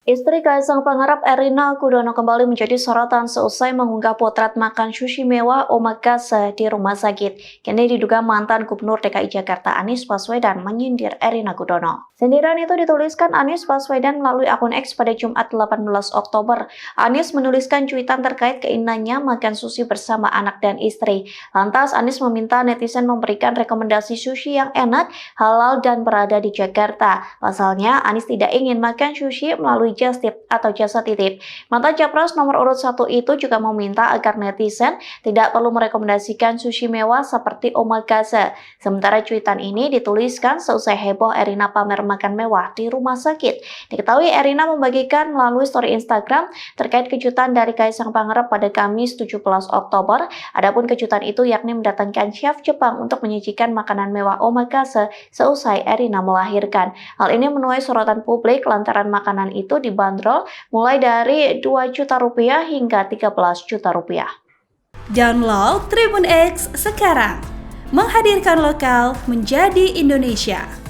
Istri Kaisang Pangarep Erina Gudono kembali menjadi sorotan seusai mengunggah potret makan sushi mewah omakase di rumah sakit. Kini diduga mantan Gubernur DKI Jakarta Anies Baswedan menyindir Erina Gudono. Sindiran itu dituliskan Anies Baswedan melalui akun X pada Jumat 18 Oktober. Anies menuliskan cuitan terkait keinginannya makan sushi bersama anak dan istri. Lantas Anies meminta netizen memberikan rekomendasi sushi yang enak, halal dan berada di Jakarta. Pasalnya Anies tidak ingin makan sushi melalui just tip atau jasa titip. Mantan Capres nomor urut 1 itu juga meminta agar netizen tidak perlu merekomendasikan sushi mewah seperti omakase. Sementara cuitan ini dituliskan seusai heboh Erina pamer makan mewah di rumah sakit. Diketahui Erina membagikan melalui story Instagram terkait kejutan dari Kaisang Pangarep pada Kamis 17 Oktober. Adapun kejutan itu yakni mendatangkan chef Jepang untuk menyajikan makanan mewah omakase seusai Erina melahirkan. Hal ini menuai sorotan publik lantaran makanan itu dibanderol mulai dari Rp2 juta hingga Rp13 juta. Download Tribun X sekarang, menghadirkan lokal menjadi Indonesia.